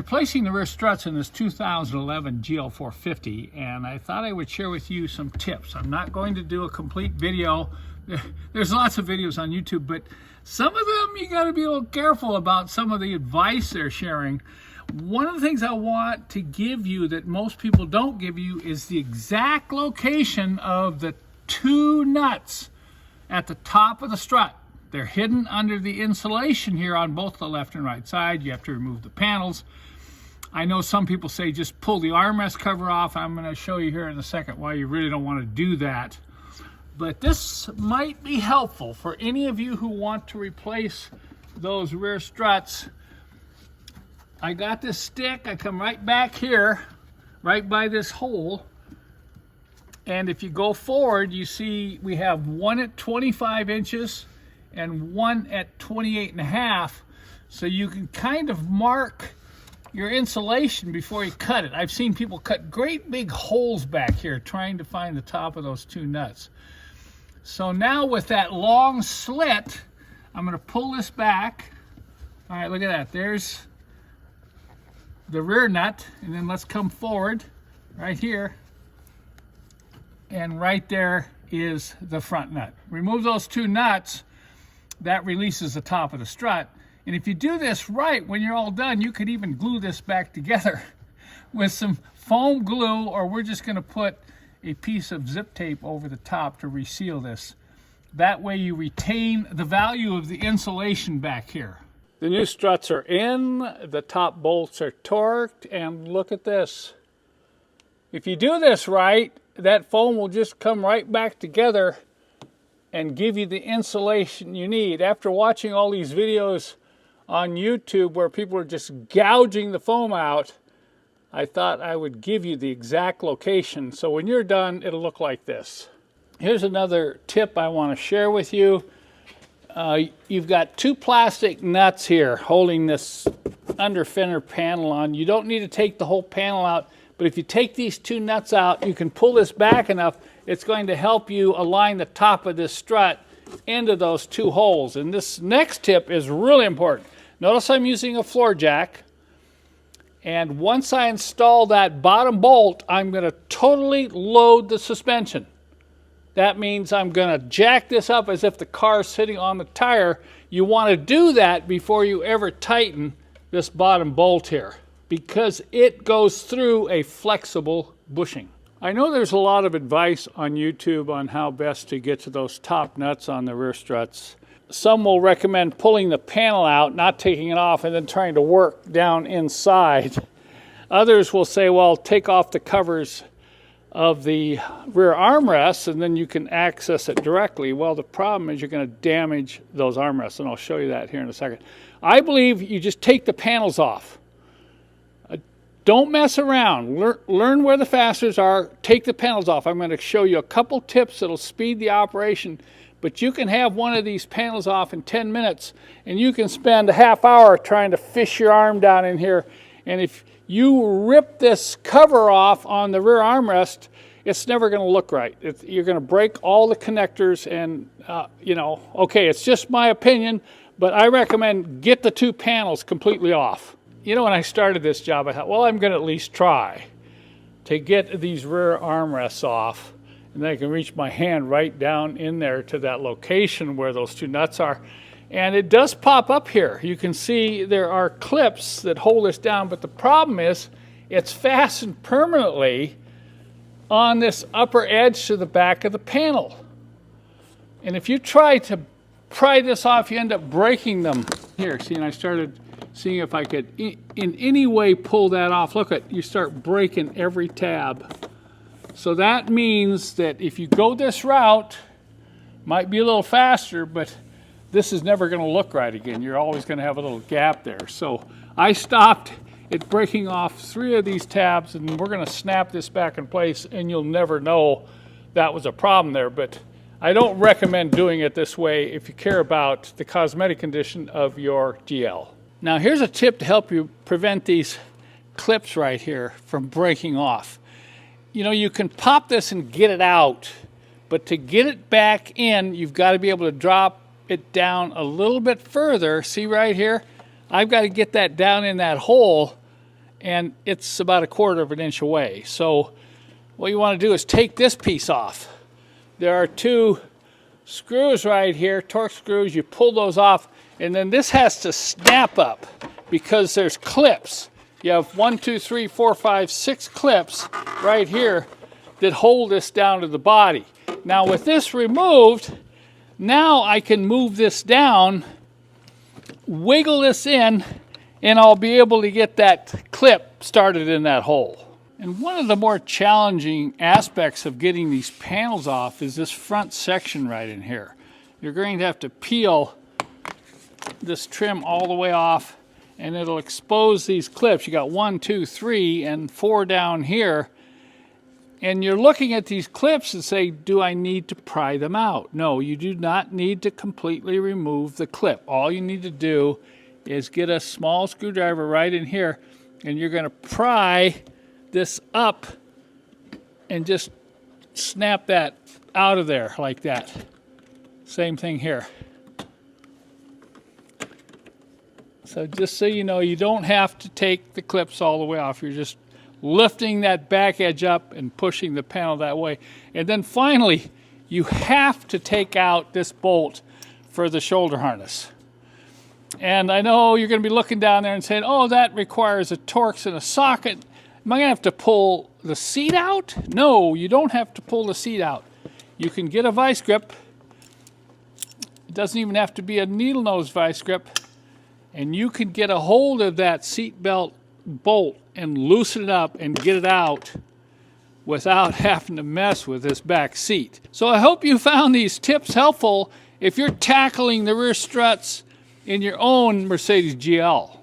replacing the rear struts in this 2011 GL450, and I thought I would share with you some tips. I'm not going to do a complete video. There's lots of videos on YouTube, but some of them you got to be a little careful about some of the advice they're sharing. One of the things I want to give you that most people don't give you is the exact location of the two nuts at the top of the strut. They're hidden under the insulation here on both the left and right side. You have to remove the panels. I know some people say just pull the armrest cover off. I'm going to show you here in a second why you really don't want to do that. But this might be helpful for any of you who want to replace those rear struts. I got this stick. I come right back here, right by this hole. And if you go forward, you see we have one at 25 inches and one at 28.5. So you can kind of mark your insulation before you cut it. I've seen people cut great big holes back here trying to find the top of those two nuts. So now with that long slit, I'm going to pull this back. All right, look at that. There's the rear nut, and then let's come forward right here. And right there is the front nut. Remove those two nuts. That releases the top of the strut. And if you do this right, when you're all done, you could even glue this back together with some foam glue, or we're just going to put a piece of zip tape over the top to reseal this. That way you retain the value of the insulation back here. The new struts are in, the top bolts are torqued, and look at this. If you do this right, that foam will just come right back together and give you the insulation you need. After watching all these videos on YouTube where people are just gouging the foam out, I thought I would give you the exact location. So when you're done, it'll look like this. Here's another tip I want to share with you. You've got two plastic nuts here holding this under fender panel on. You don't need to take the whole panel out, but if you take these two nuts out, you can pull this back enough. It's going to help you align the top of this strut into those two holes. And this next tip is really important. Notice I'm using a floor jack. And once I install that bottom bolt, I'm going to totally load the suspension. That means I'm going to jack this up as if the car is sitting on the tire. You want to do that before you ever tighten this bottom bolt here, because it goes through a flexible bushing. I know there's a lot of advice on YouTube on how best to get to those top nuts on the rear struts. Some will recommend pulling the panel out, not taking it off, and then trying to work down inside. Others will say, well, take off the covers of the rear armrests and then you can access it directly. Well, the problem is you're going to damage those armrests, and I'll show you that here in a second. I believe you just take the panels off. Don't mess around. Learn where the fasteners are. Take the panels off. I'm going to show you a couple tips that'll speed the operation, but you can have one of these panels off in 10 minutes, and you can spend a half hour trying to fish your arm down in here. And if you rip this cover off on the rear armrest, it's never going to look right. You're going to break all the connectors, and you know, okay, it's just my opinion, but I recommend get the two panels completely off. You know, when I started this job, I thought, well, I'm going to at least try to get these rear armrests off, and then I can reach my hand right down in there to that location where those two nuts are. And it does pop up here. You can see there are clips that hold this down, but the problem is it's fastened permanently on this upper edge to the back of the panel. And if you try to pry this off, you end up breaking them. Here, see, and I started seeing if I could in any way pull that off. Look at, you start breaking every tab. So that means that if you go this route, might be a little faster, but this is never going to look right again. You're always going to have a little gap there. So I stopped it breaking off 3 of these tabs, and we're going to snap this back in place, and you'll never know that was a problem there. But I don't recommend doing it this way if you care about the cosmetic condition of your GL. Now here's a tip to help you prevent these clips right here from breaking off. You know, you can pop this and get it out, but to get it back in, you've got to be able to drop it down a little bit further. See right here? I've got to get that down in that hole, and it's about 1/4 of an inch away. So what you want to do is take this piece off. There are 2 screws right here, torque screws. You pull those off, and then this has to snap up because there's clips. You have 1, 2, 3, 4, 5, 6 clips right here that hold this down to the body. Now with this removed, now I can move this down, wiggle this in, and I'll be able to get that clip started in that hole. And one of the more challenging aspects of getting these panels off is this front section right in here. You're going to have to peel this trim all the way off, and it'll expose these clips. You got 1, 2, 3, and 4 down here. And you're looking at these clips and say, do I need to pry them out? No, you do not need to completely remove the clip. All you need to do is get a small screwdriver right in here, and you're going to pry this up and just snap that out of there like that. Same thing here. So just so you know, you don't have to take the clips all the way off. You're just lifting that back edge up and pushing the panel that way. And then finally, you have to take out this bolt for the shoulder harness. And I know you're going to be looking down there and saying, oh, that requires a Torx and a socket. Am I going to have to pull the seat out? No, you don't have to pull the seat out. You can get a vice grip. It doesn't even have to be a needle nose vice grip. And you can get a hold of that seat belt bolt and loosen it up and get it out without having to mess with this back seat. So I hope you found these tips helpful if you're tackling the rear struts in your own Mercedes GL.